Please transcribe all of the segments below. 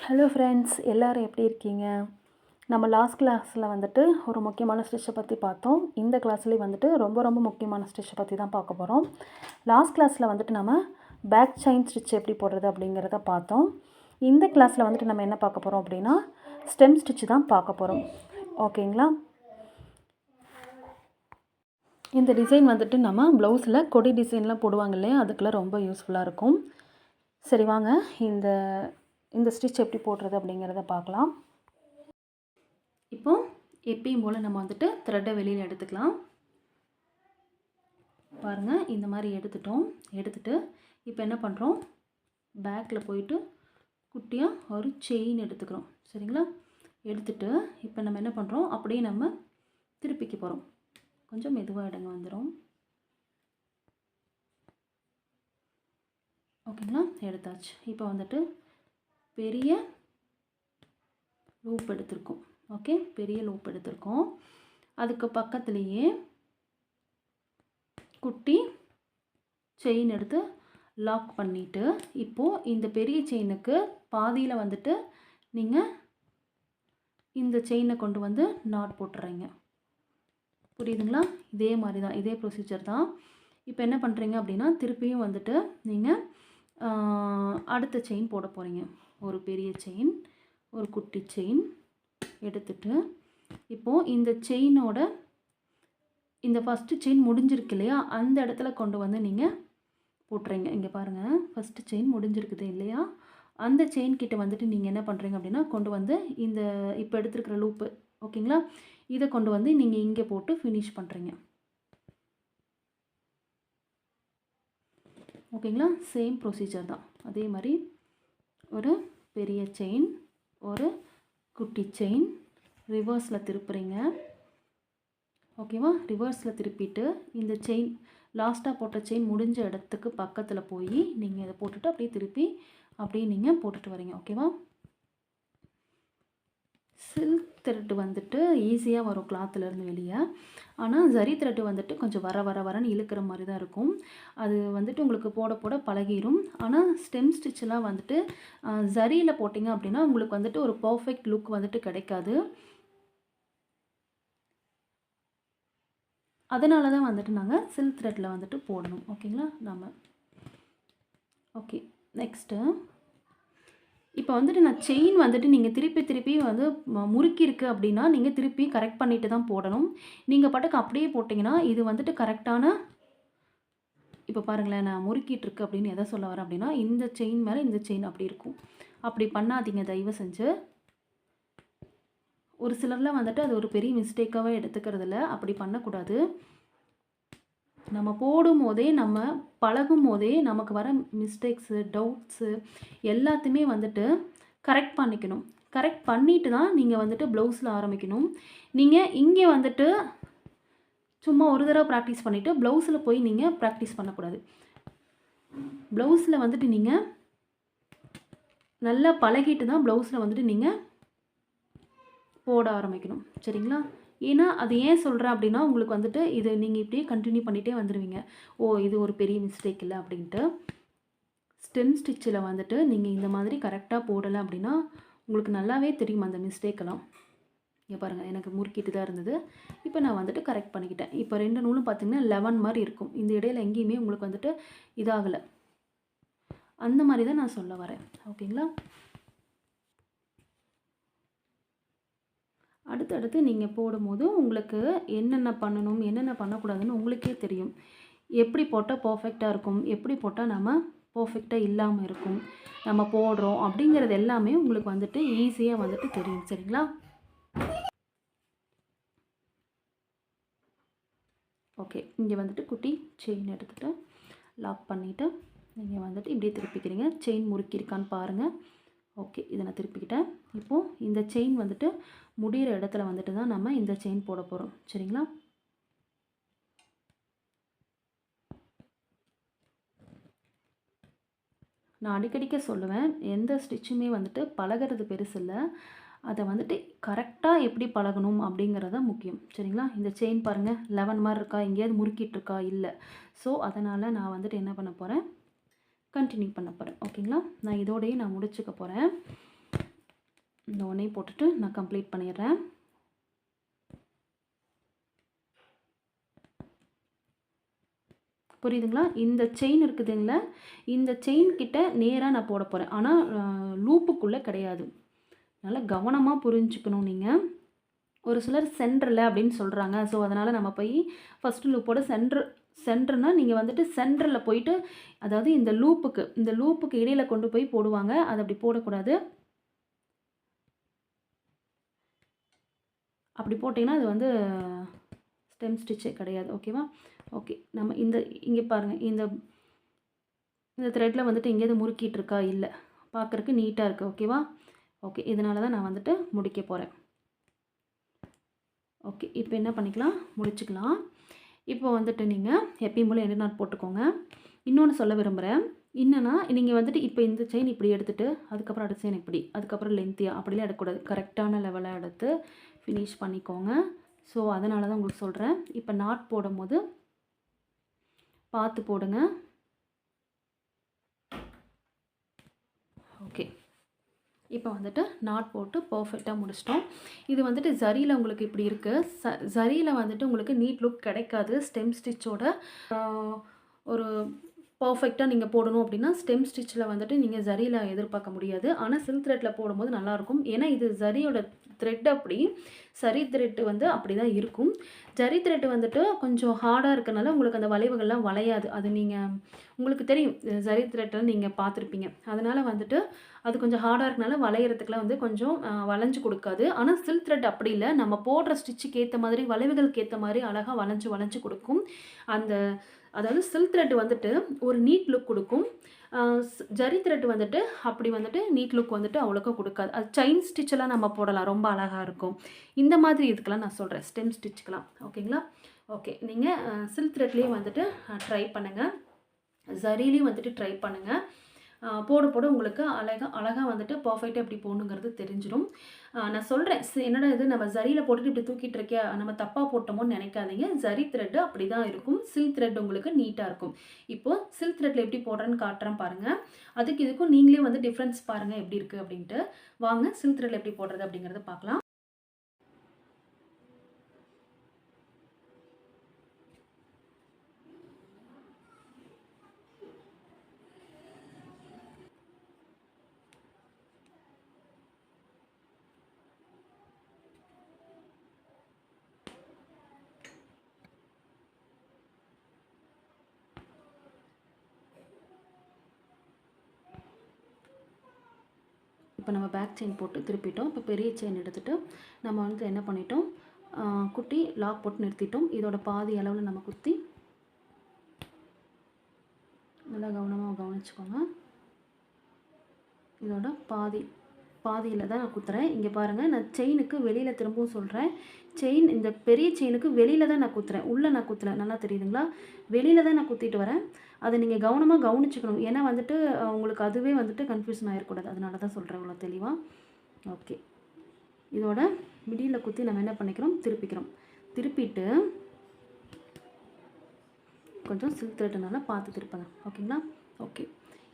Hello friends, எல்லோரும் எப்படி இருக்கீங்க? நம்ம லாஸ்ட் கிளாஸில் வந்துட்டு ஒரு முக்கியமான ஸ்டிச்சை பற்றி பார்த்தோம். இந்த கிளாஸ்லேயும் வந்துட்டு ரொம்ப முக்கியமான ஸ்டிச்சை பற்றி தான் பார்க்க போகிறோம். லாஸ்ட் கிளாஸில் வந்துட்டு நம்ம பேக் செயின் ஸ்டிச் எப்படி போடுறது அப்படிங்கிறத பார்த்தோம். இந்த கிளாஸில் வந்துட்டு நம்ம என்ன பார்க்க போகிறோம் அப்படின்னா ஸ்டெம் ஸ்டிச்சு தான் பார்க்க போகிறோம். ஓகேங்களா? இந்த டிசைன் வந்துட்டு நம்ம ப்ளவுஸில் கொடி டிசைன்லாம் போடுவாங்க இல்லையா, அதுக்கெல்லாம் ரொம்ப யூஸ்ஃபுல்லாக இருக்கும். சரி வாங்க இந்த ஸ்டிச் எப்படி போடுறது அப்படிங்கிறத பார்க்கலாம். இப்போது எப்பயும் போல் நம்ம வந்துட்டு த்ரெட்டை வெளியில் எடுத்துக்கலாம். பாருங்கள், இந்த மாதிரி எடுத்துகிட்டு இப்போ என்ன பண்ணுறோம், பேக்கில் போயிட்டு குட்டியாக ஒரு செயின் எடுத்துக்கிறோம். சரிங்களா? எடுத்துகிட்டு இப்போ நம்ம என்ன பண்ணுறோம், அப்படியே நம்ம திருப்பிக்க போகிறோம். கொஞ்சம் மெதுவாக இடங்க வந்துடும். ஓகேங்களா? எடுத்தாச்சு. இப்போ வந்துட்டு பெரிய லூப் எடுத்திருக்கோம். ஓகே, பெரிய லூப் எடுத்திருக்கோம். அதுக்கு பக்கத்துலேயே குட்டி செயின் எடுத்து லாக் பண்ணிவிட்டு இப்போது இந்த பெரிய செயினுக்கு பாதியில் வந்துட்டு நீங்கள் இந்த செயினை கொண்டு வந்து நாட் போட்டுறீங்க. புரியுதுங்களா? இதே மாதிரி தான், இதே ப்ரொசீஜர் தான். இப்போ என்ன பண்ணுறீங்க அப்படின்னா திருப்பியும் வந்துட்டு நீங்கள் அடுத்த செயின் போட போகிறீங்க. ஒரு பெரிய செயின், ஒரு குட்டி செயின் எடுத்துட்டு இப்போது இந்த செயினோட இந்த ஃபஸ்ட்டு செயின் முடிஞ்சிருக்கு இல்லையா, அந்த இடத்துல கொண்டு வந்து நீங்கள் போட்டுறீங்க. இங்கே பாருங்கள், ஃபஸ்ட்டு செயின் முடிஞ்சிருக்குது இல்லையா, அந்த செயின் கிட்ட வந்துட்டு நீங்கள் என்ன பண்ணுறீங்க அப்படின்னா கொண்டு வந்து இந்த இப்போ எடுத்துருக்கிற லூப்பு, ஓகேங்களா, இதை கொண்டு வந்து நீங்கள் இங்கே போட்டு ஃபினிஷ் பண்ணுறீங்க. ஓகேங்களா? சேம் ப்ரொசீஜர் தான். அதே மாதிரி ஒரு பெரிய செயின், ஒரு குட்டி செயின் ரிவர்ஸில் திருப்புறீங்க. ஓகேவா? ரிவர்ஸில் திருப்பிட்டு இந்த செயின் லாஸ்ட்டாக போட்ட செயின் முடிஞ்ச இடத்துக்கு பக்கத்தில் போய் நீங்கள் இதை போட்டுட்டு அப்படியே திருப்பி அப்படியே நீங்கள் போட்டுட்டு வரீங்க. ஓகேவா? சில்க் த்ரெட்டு வந்துட்டு ஈஸியாக வரும் கிளாத்துலேருந்து வெளியே. ஆனால் ஜரி த்ரெட்டு வந்துட்டு கொஞ்சம் வரன்னு இழுக்கிற மாதிரி தான் இருக்கும். அது வந்துட்டு உங்களுக்கு போட பழகிடும். ஆனால் ஸ்டெம் ஸ்டிச்செலாம் வந்துட்டு ஜரியில் போட்டிங்க அப்படின்னா உங்களுக்கு வந்துட்டு ஒரு பர்ஃபெக்ட் லுக் வந்துட்டு கிடைக்காது. அதனால தான் வந்துட்டு நாங்கள் சில்க் த்ரெட்டில் வந்துட்டு போடணும். ஓகேங்களா? ஓகே, நெக்ஸ்ட்டு இப்போ வந்துட்டு நான் செயின் வந்துட்டு நீங்கள் திருப்பி வந்து முறுக்கியிருக்கு அப்படின்னா நீங்கள் திருப்பி கரெக்ட் பண்ணிவிட்டு தான் போடணும். நீங்கள் பாட்டுக்கு அப்படியே போட்டிங்கன்னா இது வந்துட்டு கரெக்டான, இப்போ பாருங்களேன், நான் முறுக்கிட்டுருக்கு அப்படின்னு எதை சொல்ல வரேன் அப்படின்னா இந்த செயின் மேலே இந்த செயின் அப்படி இருக்கும். அப்படி பண்ணாதீங்க தயவு செஞ்சு. ஒரு சிலர்லாம் வந்துட்டு அது ஒரு பெரிய மிஸ்டேக்காகவே எடுத்துக்கிறதில்ல. அப்படி பண்ணக்கூடாது. நம்ம போடும்போதே, நம்ம பழகும் போதே நமக்கு வர மிஸ்டேக்ஸு, டவுட்ஸு எல்லாத்தையுமே வந்துட்டு கரெக்ட் பண்ணிக்கணும். கரெக்ட் பண்ணிவிட்டு தான் நீங்கள் வந்துட்டு ப்ளவுஸில் ஆரம்பிக்கணும். நீங்கள் இங்கே வந்துட்டு சும்மா ஒரு தடவை ப்ராக்டிஸ் பண்ணிவிட்டு ப்ளவுஸில் போய் நீங்கள் ப்ராக்டிஸ் பண்ணக்கூடாது. ப்ளவுஸில் வந்துட்டு நீங்கள் நல்லா பழகிட்டு தான் ப்ளவுஸில் வந்துட்டு நீங்கள் போட ஆரம்பிக்கணும். சரிங்களா? ஏன்னா அது ஏன் சொல்கிறேன் அப்படின்னா உங்களுக்கு வந்துட்டு இது நீங்கள் இப்படியே கண்டினியூ பண்ணிகிட்டே வந்துடுவீங்க. ஓ, இது ஒரு பெரிய மிஸ்டேக் இல்லை அப்படின்ட்டு. ஸ்டெம் ஸ்டிச்சில் வந்துட்டு நீங்கள் இந்த மாதிரி கரெக்டாக போடலை அப்படின்னா உங்களுக்கு நல்லாவே தெரியும் அந்த மிஸ்டேக்கெல்லாம். இங்கே பாருங்கள், எனக்கு முறுக்கிட்டு தான் இருந்தது. இப்போ நான் வந்துட்டு கரெக்ட் பண்ணிக்கிட்டேன். இப்போ 2 நூலும் பார்த்திங்கன்னா 11 மாதிரி இருக்கும். இந்த இடையில எங்கேயுமே உங்களுக்கு வந்துட்டு இதாகலை. அந்த மாதிரி தான் நான் சொல்ல வரேன். ஓகேங்களா? அடுத்தடுத்து நீங்கள் போடும்போது உங்களுக்கு என்னென்ன பண்ணணும், என்னென்ன பண்ணக்கூடாதுன்னு உங்களுக்கே தெரியும். எப்படி போட்டால் பர்ஃபெக்டாக இருக்கும், எப்படி போட்டால் நம்ம பர்ஃபெக்டாக இல்லாமல் இருக்கும், நம்ம போடுறோம் அப்படிங்கிறது எல்லாமே உங்களுக்கு வந்துட்டு ஈஸியாக வந்துட்டு தெரியும். சரிங்களா? ஓகே, இங்கே வந்துட்டு குட்டி செயின் எடுத்துகிட்டு லாக் பண்ணிவிட்டு நீங்கள் வந்துட்டு இப்படியே திருப்பிக்கிறீங்க. செயின் முறுக்கியிருக்கான்னு பாருங்கள். ஓகே, இதை நான் திருப்பிக்கிட்டேன். இப்போது இந்த செயின் வந்துட்டு முடிகிற இடத்துல வந்துட்டு தான் நம்ம இந்த செயின் போட போகிறோம். சரிங்களா? நான் அடிக்கடிக்க சொல்லுவேன், எந்த ஸ்டிச்சுமே வந்துட்டு பழகிறது பெருசு இல்லை, அதை வந்துட்டு கரெக்டாக எப்படி பழகணும் அப்படிங்கிறத முக்கியம். சரிங்களா? இந்த செயின் பாருங்கள், 11 மாதிரி இருக்கா, எங்கேயாவது முறுக்கிட்டுருக்கா? இல்லை. ஸோ அதனால் நான் வந்துட்டு என்ன பண்ண போகிறேன், கண்டினியூ பண்ண போகிறேன். ஓகேங்களா? நான் இதோடையே நான் முடிச்சுக்க போகிறேன். இந்த ஒன்றையும் போட்டுட்டு நான் கம்ப்ளீட் பண்ணிடுறேன். புரியுதுங்களா? இந்த செயின் இருக்குதுங்களா, இந்த செயின் கிட்ட நேராக நான் போட போகிறேன். ஆனால் லூப்புக்குள்ளே கிடையாது. நல்லா கவனமாக புரிஞ்சுக்கணும் நீங்கள். ஒரு சிலர் சென்டரில் அப்படின்னு சொல்கிறாங்க. ஸோ அதனால் நம்ம போய் ஃபஸ்ட்டு லூப்போட சென்டர்னா நீங்கள் வந்துட்டு சென்டரில் போயிட்டு, அதாவது இந்த லூப்புக்கு இடையில் கொண்டு போய் போடுவாங்க. அது அப்படி போடக்கூடாது. அப்படி போட்டிங்கன்னா அது வந்து ஸ்டெம் ஸ்டிச்சே கிடையாது. ஓகேவா? ஓகே, நம்ம இங்கே பாருங்கள், இந்த த்ரெட்டில் வந்துட்டு எங்கேயாவது முறுக்கிட்டு இருக்கா? இல்லை, பார்க்குறக்கு நீட்டாக இருக்குது. ஓகேவா? ஓகே, இதனால தான் நான் வந்துட்டு முடிக்க போகிறேன். ஓகே, இப்போ என்ன பண்ணிக்கலாம், முடிச்சுக்கலாம். இப்போ வந்துட்டு நீங்கள் எப்பயும் போல் எண்டு நாட் போட்டுக்கோங்க. இன்னொன்று சொல்ல விரும்புகிறேன். என்னென்னா, நீங்கள் வந்துட்டு இப்போ இந்த செயின் இப்படி எடுத்துகிட்டு அதுக்கப்புறம் அடுத்த செயின் இப்படி, அதுக்கப்புறம் லென்த்தியாக அப்படிலாம் எடுக்கக்கூடாது. கரெக்டான லெவலாக எடுத்து ஃபினிஷ் பண்ணிக்கோங்க. ஸோ அதனால தான் உங்களுக்கு சொல்கிறேன். இப்போ நாட் போடும்போது பார்த்து போடுங்க. ஓகே, இப்போ வந்துட்டு நாட் போட்டு பர்ஃபெக்டாக முடிச்சிட்டோம். இது வந்துட்டு ஜரியில் உங்களுக்கு இப்படி இருக்குது. ஜரியில் வந்துட்டு உங்களுக்கு நீட் லுக் கிடைக்காது. ஸ்டெம் ஸ்டிச்சோட ஒரு பர்ஃபெக்டாக நீங்கள் போடணும் அப்படின்னா ஸ்டெம் ஸ்டிச்சில் வந்துட்டு நீங்கள் ஜரியில் எதிர்பார்க்க முடியாது. ஆனால் சில்க் த்ரெட்டில் போடும்போது நல்லாயிருக்கும். ஏன்னா இது ஜரியோட த்ரெட். அப்படி சரி த்ரெட்டு வந்து அப்படி தான் இருக்கும். ஜரி த்ரெட்டு வந்துட்டு கொஞ்சம் ஹார்டாக இருக்கனால உங்களுக்கு அந்த வளைவுகள்லாம் வளையாது. அது நீங்கள் உங்களுக்கு தெரியும், ஜரி த்ரெட்டில் நீங்கள் பார்த்துருப்பீங்க. அதனால் வந்துட்டு அது கொஞ்சம் ஹார்டாக இருக்கனால வளையிறதுக்குலாம் வந்து கொஞ்சம் வளைஞ்சு கொடுக்காது. ஆனால் சில்க் த்ரெட் அப்படி இல்லை. நம்ம போடுற ஸ்டிச்சுக்கு ஏற்ற மாதிரி, வளைவுகளுக்கு ஏற்ற மாதிரி அழகாக வளைஞ்சு கொடுக்கும். அதாவது சில்க் த்ரெட் வந்துட்டு ஒரு நீட் லுக் கொடுக்கும். ஜரி த்ரெட் வந்துட்டு அப்படி வந்துட்டு நீட் லுக் வந்துட்டு அவ்வளோக்கா கொடுக்காது. அது செயின் ஸ்டிச்செல்லாம் நம்ம போடலாம், ரொம்ப அழகாக இருக்கும். இந்த மாதிரி இதுக்கெல்லாம் நான் சொல்கிறேன், ஸ்டெம் ஸ்டிச்சுக்கெலாம். ஓகேங்களா? ஓகே, நீங்கள் சில்க் த்ரெட்லேயே வந்துட்டு ட்ரை பண்ணுங்கள், ஜரிலையும் வந்துட்டு ட்ரை பண்ணுங்கள். போட உங்களுக்கு அழகாக வந்துட்டு பர்ஃபெக்டாக எப்படி போடணுங்கிறது தெரிஞ்சிடும். நான் சொல்கிறேன், என்னடா இது நம்ம ஜரியில் போட்டுட்டு இப்படி தூக்கிட்டு இருக்கே, நம்ம தப்பாக போட்டோமோன்னு நினைக்காதீங்க. ஜரி த்ரெட்டு அப்படி தான் இருக்கும். சில்க் த்ரெட் உங்களுக்கு நீட்டாக இருக்கும். இப்போது சில்க் த்ரெட்டில் எப்படி போடுறேன்னு காட்டுறேன் பாருங்கள். அதுக்கு இதுக்கும் நீங்களே வந்து டிஃப்ரென்ஸ் பாருங்கள் எப்படி இருக்குது அப்படின்ட்டு. வாங்க சில்க் த்ரெட்டில் எப்படி போடுறது அப்படிங்கிறத பார்க்கலாம். இப்போ நம்ம பேக் செயின் போட்டு திருப்பிட்டோம். இப்போ பெரிய செயின் எடுத்துகிட்டு நம்ம வந்து என்ன பண்ணிட்டோம், குட்டி லாக் போட்டு நிறுத்திட்டோம். இதோட பாதி அளவில் நம்ம குத்தி நல்லா கவனமாக கவனிச்சுக்கோங்க. இதோட பாதியில் தான் நான் குத்துறேன். இங்கே பாருங்கள், நான் செயினுக்கு வெளியில் திரும்பவும் சொல்கிறேன், இந்த பெரிய செயினுக்கு வெளியில் தான் நான் குத்துறேன், உள்ளே நான் குத்துறேன். நல்லா தெரியுதுங்களா? வெளியில் தான் நான் குத்திட்டு வரேன். அதை நீங்கள் கவனமாக கவனிச்சுக்கணும். ஏன்னா வந்துட்டு உங்களுக்கு அதுவே வந்துட்டு கன்ஃபியூஷன் ஆகிடக்கூடாது. அதனால தான் சொல்கிறேன் இவ்வளோ தெளிவாக. ஓகே, இதோட மிடியில் குத்தி நம்ம என்ன பண்ணிக்கிறோம், திருப்பிட்டு கொஞ்சம் சில்க் த்ரெட்னால பார்த்து திருப்பங்க. ஓகேங்களா? ஓகே,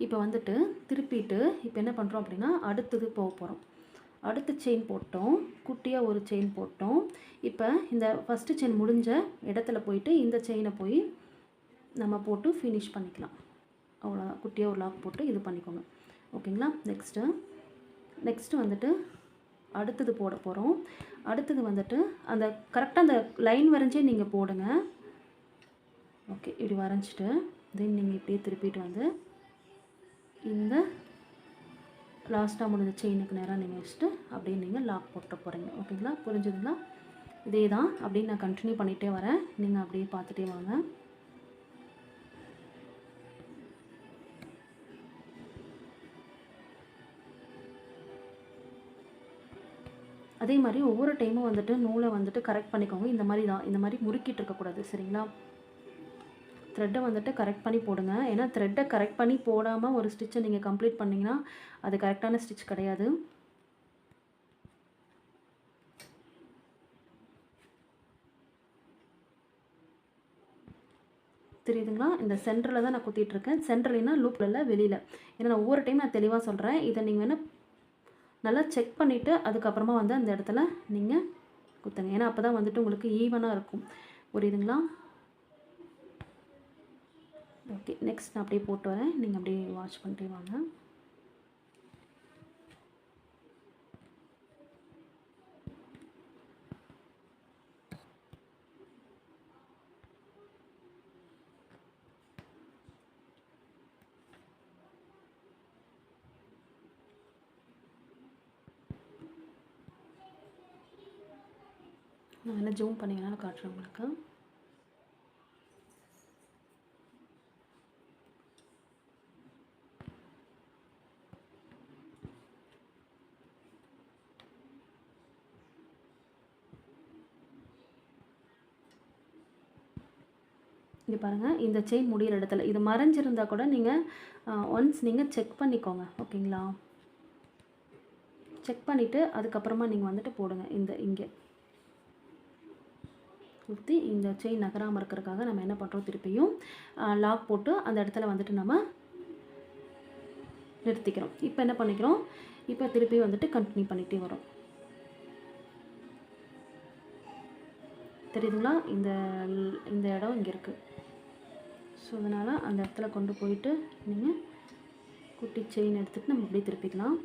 இப்போ வந்துட்டு திருப்பிட்டு இப்போ என்ன பண்ணுறோம் அப்படின்னா அடுத்தது போக போகிறோம். அடுத்த செயின் போட்டோம், குட்டியாக ஒரு செயின் போட்டோம். இப்போ இந்த ஃபஸ்ட்டு செயின் முடிஞ்ச இடத்துல போயிட்டு இந்த செயினை போய் நம்ம போட்டு ஃபினிஷ் பண்ணிக்கலாம். அவ்வளோதான், குட்டியாக ஒரு லாக் போட்டு இது பண்ணிக்கோங்க. ஓகேங்களா? நெக்ஸ்ட்டு வந்துட்டு அடுத்தது போட போகிறோம். அடுத்தது வந்துட்டு அந்த கரெக்டாக அந்த லைன் வரைஞ்சே நீங்கள் போடுங்க. ஓகே, இப்படி வரைஞ்சிட்டு தென் நீங்கள் இப்படியே திருப்பிட்டு வந்து இந்த லாஸ்ட்டாக முடிஞ்ச செயினுக்கு நேராக நீங்கள் வச்சுட்டு அப்படியே நீங்கள் லாக் போட்டு போகிறீங்க. ஓகேங்களா? புரிஞ்சுதுங்களா? இதே தான் அப்படின்னு நான் கண்டினியூ பண்ணிகிட்டே வரேன். நீங்கள் அப்படியே பார்த்துட்டே வாங்க. அதே மாதிரி ஒவ்வொரு டைமும் வந்துட்டு நூலை வந்துட்டு கரெக்ட் பண்ணிக்கோங்க. இந்த மாதிரி முறுக்கிட்டு இருக்கக்கூடாது. சரிங்களா? த்ரெட்டை வந்துட்டு கரெக்ட் பண்ணி போடுங்க. ஏன்னா த்ரெட்டை கரெக்ட் பண்ணி போடாமல் ஒரு ஸ்டிச்சை நீங்கள் கம்ப்ளீட் பண்ணிங்கன்னா அது கரெக்டான ஸ்டிச் கிடையாது. தெரியுதுங்களா? இந்த சென்டரில் தான் நான் குத்திட்டுருக்கேன். சென்டர்லைனா லூப்பில் இல்லை, வெளியில். ஏன்னா நான் ஒவ்வொரு டைம் நான் தெளிவாக சொல்கிறேன். இதை நீங்கள் வேணால் நல்லா செக் பண்ணிவிட்டு அதுக்கப்புறமா வந்து அந்த இடத்துல நீங்கள் குத்துங்க. ஏன்னா அப்போ தான் வந்துட்டு உங்களுக்கு ஈவனாக இருக்கும். புரியுதுங்களா? ஓகே, நெக்ஸ்ட் நான் அப்படியே போட்டு வரேன். நீங்கள் அப்படியே வாட்ச் பண்ணிட்டே வாங்க. நான் என்ன ஜூம் பண்ணிங்கனாலும் காட்டுறேன் உங்களுக்கு. இங்கே பாருங்கள், இந்த செயின் முடிகிற இடத்துல இது மறைஞ்சிருந்தால் கூட நீங்கள் ஒன்ஸ் நீங்கள் செக் பண்ணிக்கோங்க. ஓகேங்களா? செக் பண்ணிவிட்டு அதுக்கப்புறமா நீங்கள் வந்துட்டு போடுங்க. இங்கே குத்தி இந்த செயின் நகராமல் இருக்கிறதுக்காக நம்ம என்ன பண்ணுறோம், திருப்பியும் லாக் போட்டு அந்த இடத்துல வந்துட்டு நம்ம நிறுத்திக்கிறோம். இப்போ என்ன பண்ணிக்கிறோம், இப்போ திருப்பி வந்துட்டு கண்டினியூ பண்ணிகிட்டே வரோம். தெரியுதுங்களா? இந்த இடம் இங்கே இருக்குது. ஸோ அதனால் அந்த இடத்துல கொண்டு போயிட்டு நீங்கள் குட்டி செயின் எடுத்துகிட்டு நம்ம அப்படியே திருப்பிக்கலாம்.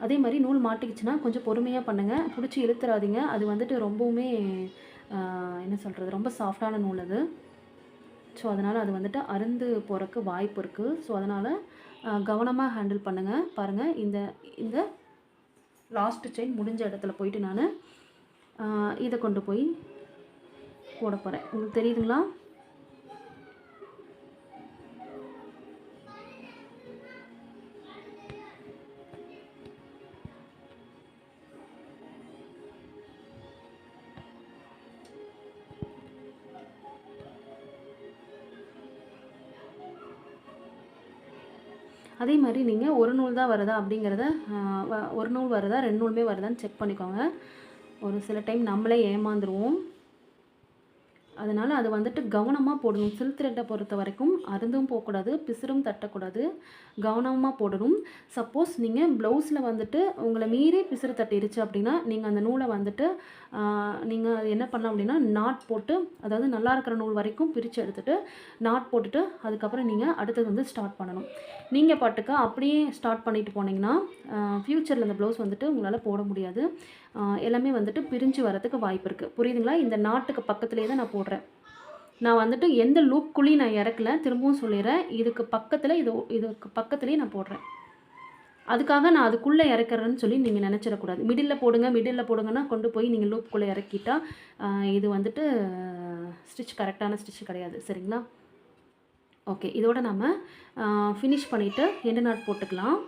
அதே மாதிரி நூல் மாட்டிக்கிச்சுன்னா கொஞ்சம் பொறுமையாக பண்ணுங்கள். பிடிச்சி இழுத்துறாதீங்க. அது வந்துட்டு ரொம்பவுமே என்ன சொல்கிறது, ரொம்ப சாஃப்டான நூல் அது. ஸோ அதனால் அது வந்துட்டு அறுந்து போகிறக்கு வாய்ப்பு இருக்குது. ஸோ அதனால் கவனமாக ஹேண்டில் பண்ணுங்கள். பாருங்கள், இந்த லாஸ்ட்டு செயின் முடிஞ்ச இடத்துல போயிட்டு நான் இதை கொண்டு போய் போட போகிறேன். உங்களுக்கு தெரியுதுங்களா? அதே மாதிரி நீங்கள் ஒரு நூல் தான் வருதா அப்படிங்கிறத ஒரு நூல் வருதா 2 நூலுமே வருதான்னு செக் பண்ணிக்கோங்க. ஒரு சில டைம் நம்மளே ஏமாந்துருவோம். அதனால் அது வந்துட்டு கவனமாக போடணும். சில்க் த்ரெட்டை பொறுத்த வரைக்கும் அருந்தும் போகக்கூடாது, பிசுறும் தட்டக்கூடாது, கவனமாக போடணும். சப்போஸ் நீங்கள் ப்ளவுஸில் வந்துட்டு உங்களை மீறி பிசுறு தட்டிருச்சு அப்படின்னா நீங்கள் அந்த நூலை வந்துட்டு நீங்கள் என்ன பண்ணலாம் அப்படின்னா நாட் போட்டு, அதாவது நல்லா இருக்கிற நூல் வரைக்கும் பிரித்து எடுத்துகிட்டு நாட் போட்டுட்டு அதுக்கப்புறம் நீங்கள் அடுத்தது வந்து ஸ்டார்ட் பண்ணணும். நீங்கள் பாட்டுக்கு அப்படியே ஸ்டார்ட் பண்ணிட்டு போனீங்கன்னா ஃப்யூச்சரில் அந்த ப்ளவுஸ் வந்துட்டு உங்களால் போட முடியாது. எல்லாமே வந்துட்டு பிரிஞ்சு வரதுக்கு வாய்ப்பு இருக்குது. புரியுதுங்களா? இந்த நாட்டுக்கு பக்கத்துலேயே தான் நான் போடுறேன். நான் வந்துட்டு எந்த லூப்குள்ளேயும் நான் இறக்கல. திரும்பவும் சொல்லிடுறேன், இதுக்கு பக்கத்தில் இதுக்கு பக்கத்துலேயே நான் போடுறேன். அதுக்காக நான் அதுக்குள்ளே இறக்குறேன்னு சொல்லி நீங்கள் நினச்சிடக்கூடாது. மிடில் போடுங்கன்னா கொண்டு போய் நீங்கள் லூப்புக்குள்ளே இறக்கிட்டா இது வந்துட்டு கரெக்டான ஸ்டிச் கிடையாது. சரிங்களா? ஓகே, இதோட நம்ம ஃபினிஷ் பண்ணிவிட்டு எண்டு நாட் போட்டுக்கலாம்.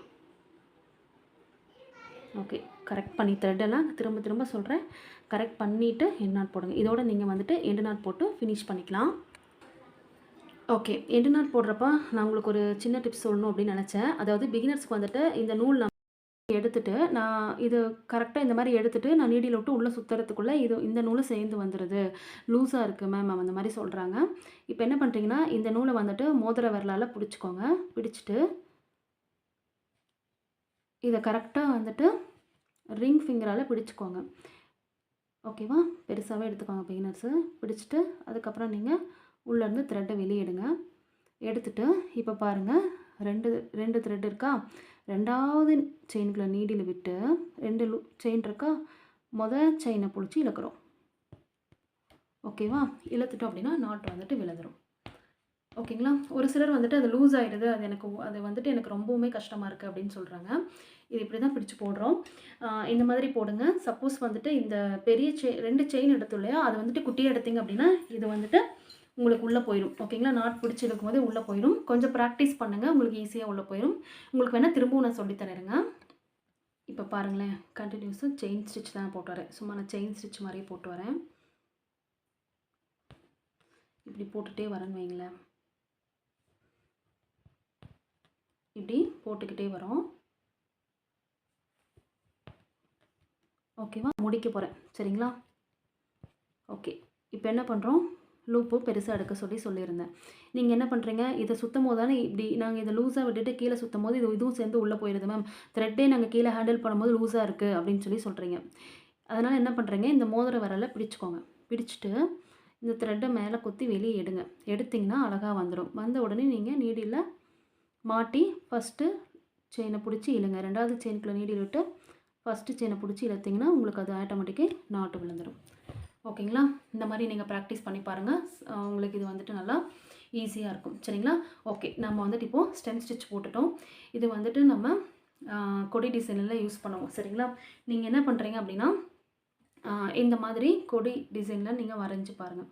ஓகே, கரெக்ட் பண்ணி த்ரெட்டெல்லாம் திரும்ப சொல்கிறேன், கரெக்ட் பண்ணிவிட்டு எண்டு நாட் போடுங்க. இதோட நீங்கள் வந்துட்டு எண்டு நாட் போட்டு ஃபினிஷ் பண்ணிக்கலாம். ஓகே, எண்டு நாட் போடுறப்ப நான் உங்களுக்கு ஒரு சின்ன டிப்ஸ் சொல்லணும் அப்படின்னு நினச்சேன். அதாவது பிகினர்ஸ்க்கு வந்துட்டு இந்த நூல் நான் எடுத்துகிட்டு நான் இது கரெக்டாக இந்த மாதிரி எடுத்துகிட்டு நான் நீடியில் விட்டு உள்ளே சுற்றுறதுக்குள்ளே இந்த நூலும் சேர்ந்து வந்துடுது, லூஸாக இருக்குது மேம் அந்த மாதிரி சொல்கிறாங்க. இப்போ என்ன பண்ணுறீங்கன்னா, இந்த நூலை வந்துட்டு மோதிர விரலால் பிடிச்சிக்கோங்க. பிடிச்சிட்டு இதை கரெக்டாக வந்துட்டு ரிங் ஃபிங்கரால் பிடிச்சிக்கோங்க. ஓகேவா? பெருசாகவே எடுத்துக்கோங்க பிகினர்ஸு. பிடிச்சிட்டு அதுக்கப்புறம் நீங்கள் உள்ளேருந்து த்ரெட்டை வெளியே எடுங்க. எடுத்துகிட்டு இப்போ பாருங்கள், ரெண்டு த்ரெட் இருக்கா, ரெண்டாவது செயினுக்குள்ள நீடில் விட்டு 2 செயின் இருக்கா, செயினை பிடிச்சி இழுக்கிறோம். ஓகேவா? இழுத்துட்டோம் அப்படின்னா நாட் வந்துட்டு விழுந்துடும். ஓகேங்களா? ஒரு சிலர் வந்துட்டு அது லூஸ் ஆகிடுது, அது வந்துட்டு எனக்கு ரொம்பவுமே கஷ்டமாக இருக்குது அப்படின்னு சொல்கிறாங்க. இது இப்படி தான் பிடிச்சி போடுறோம். இந்த மாதிரி போடுங்க. சப்போஸ் வந்துட்டு இந்த பெரிய 2 செயின் எடுத்தோம் இல்லையா, அது வந்துட்டு குட்டியாக எடுத்திங்க அப்படின்னா இது வந்துட்டு உங்களுக்கு உள்ளே போயிடும். ஓகேங்களா? நாட் பிடிச்சி இருக்கும் போதே உள்ளே போயிடும். கொஞ்சம் ப்ராக்டிஸ் பண்ணுங்கள், உங்களுக்கு ஈஸியாக உள்ளே போயிடும். உங்களுக்கு வேணால் திரும்பவும் நான் சொல்லித்தரேங்க. இப்போ பாருங்களேன், கண்டினியூஸாக செயின் ஸ்டிச் தான் போட்டு வரேன். சும்மா நான் செயின் ஸ்டிச் மாதிரியே போட்டு வரேன். இப்படி போட்டுகிட்டே வரேன்னு வைங்களேன், இப்படி போட்டுக்கிட்டே வரோம். ஓகேவா? முடிக்க போகிறேன். சரிங்களா? ஓகே, இப்போ என்ன பண்ணுறோம், லூப்பும் பெருசாக எடுக்க சொல்லியிருந்தேன். நீங்கள் என்ன பண்ணுறீங்க, இதை சுற்றும் போது தானே இப்படி நாங்கள் இதை லூஸாக விட்டுட்டு கீழே சுற்றும் போது இதுவும் சேர்ந்து உள்ளே போயிடுது மேம். த்ரெட்டே நாங்கள் கீழே ஹேண்டில் பண்ணும்போது லூஸாக இருக்குது அப்படின்னு சொல்கிறீங்க. அதனால் என்ன பண்ணுறீங்க, இந்த மோதிர விரலை பிடிச்சிக்கோங்க. பிடிச்சிட்டு இந்த த்ரெட்டை மேலே குத்தி வெளியே எடுங்க. எடுத்திங்கன்னா அழகாக வந்துடும். வந்த உடனே நீங்கள் நீடியில் மாட்டி ஃபஸ்ட்டு செயினை பிடிச்சி இழுங்க. 2வது செயினுக்குள்ளே நீடில் விட்டு ஃபஸ்ட்டு செயினை பிடிச்சி இழுத்திங்கன்னா உங்களுக்கு அது ஆட்டோமேட்டிக்காக நாட்டு விழுந்துடும். ஓகேங்களா? இந்த மாதிரி நீங்கள் ப்ராக்டிஸ் பண்ணி பாருங்கள். உங்களுக்கு இது வந்துட்டு நல்லா ஈஸியாக இருக்கும். சரிங்களா? ஓகே, நம்ம வந்துட்டு இப்போது ஸ்டெம் ஸ்டிச் போட்டுட்டோம். இது வந்துட்டு நம்ம கொடி டிசைனில் யூஸ் பண்ணுவோம். சரிங்களா? நீங்கள் என்ன பண்ணுறீங்க அப்படின்னா, இந்த மாதிரி கொடி டிசைனில் நீங்கள் வரைஞ்சி பாருங்கள்.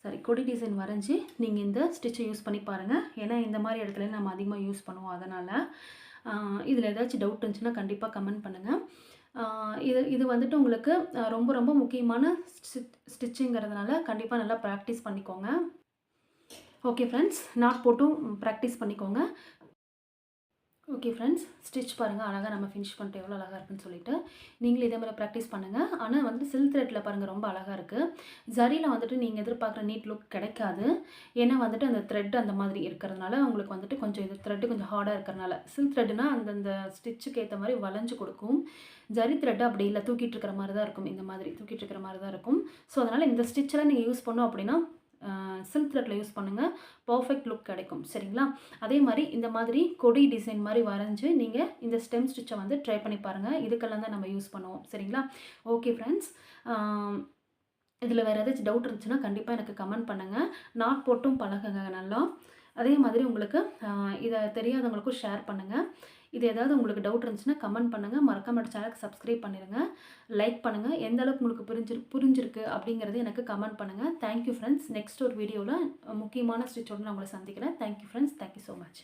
சரி, கொடி டிசைன் வரைஞ்சி நீங்கள் இந்த ஸ்டிச்சை யூஸ் பண்ணி பாருங்கள். ஏன்னா இந்த மாதிரி இடத்துல நம்ம அதிகமாக யூஸ் பண்ணுவோம். அதனால் இதில் ஏதாச்சும் டவுட் இருந்துச்சுன்னா கண்டிப்பாக கமெண்ட் பண்ணுங்கள். இது வந்துட்டு உங்களுக்கு ரொம்ப ரொம்ப முக்கியமான ஸ்டிச்சுங்கிறதுனால கண்டிப்பாக நல்லா ப்ராக்டிஸ் பண்ணிக்கோங்க. ஓகே ஃப்ரெண்ட்ஸ், நாட் போட்டும் ப்ராக்டிஸ் பண்ணிக்கோங்க. ஓகே ஃப்ரெண்ட்ஸ், ஸ்டிச் பாருங்கள் அழகாக நம்ம ஃபினிஷ் பண்ணிட்டு எவ்வளோ அழகாக இருக்குன்னு சொல்லிட்டு நீங்களும் இதே மாதிரி ப்ராக்டிஸ் பண்ணுங்கள். ஆனால் வந்து சில்க் த்ரெட்டில் பாருங்கள் ரொம்ப அழகாக இருக்குது. ஜரியில் வந்துட்டு நீங்கள் எதிர்பார்க்குற நீட் லுக் கிடைக்காது. ஏன்னா வந்துட்டு அந்த த்ரெட் அந்த மாதிரி இருக்கிறதுனால உங்களுக்கு வந்துட்டு கொஞ்சம் இது த்ரெட்டு கொஞ்சம் ஹார்டாக இருக்கிறனால. சில்க் த்ரெட்னா அந்தந்த ஸ்டிச்சுக்கு ஏற்ற மாதிரி வளைஞ்சு கொடுக்கும். ஜரி த்ரெட்டு அப்படி இல்லை, தூக்கிட்டு இருக்கிற மாதிரி தான் இருக்கும். இந்த மாதிரி தூக்கிட்டு இருக்கிற மாதிரி தான் இருக்கும். ஸோ அதனால் இந்த ஸ்டிச்செல்லாம் நீங்கள் யூஸ் பண்ணோம் அப்படின்னா சில்க் த்ரெட்டில் யூஸ் பண்ணுங்கள். பர்ஃபெக்ட் லுக் கிடைக்கும். சரிங்களா? அதே மாதிரி இந்த மாதிரி கொடி டிசைன் மாதிரி வரைஞ்சி நீங்கள் இந்த ஸ்டெம் ஸ்டிச்சை வந்து ட்ரை பண்ணி பாருங்கள். இதுக்கெல்லாம் தான் நம்ம யூஸ் பண்ணுவோம். சரிங்களா? ஓகே ஃப்ரெண்ட்ஸ், இதில் வேறு ஏதாச்சும் டவுட் இருந்துச்சுன்னா கண்டிப்பாக எனக்கு கமெண்ட் பண்ணுங்கள். நாட் போட்டும் பழகுங்க நல்லா. அதே மாதிரி உங்களுக்கு இதை தெரியாதவங்களுக்கும் ஷேர் பண்ணுங்கள். இது ஏதாவது உங்களுக்கு டவுட் இருந்துச்சுன்னா கமெண்ட் பண்ணுங்கள். மறக்காம சேனலுக்கு சப்ஸ்கிரைப் பண்ணிடுங்க. லைக் பண்ணுங்கள். எந்த அளவுக்கு உங்களுக்கு புரிஞ்சிருக்கு அப்படிங்கிறது எனக்கு கமெண்ட் பண்ணுங்கள். Thank you friends. நெக்ஸ்ட் ஒரு வீடியோவில் முக்கியமான ஸ்டிச்சோடு நான் உங்களை சந்திக்கிறேன். Thank you friends. Thank you so much.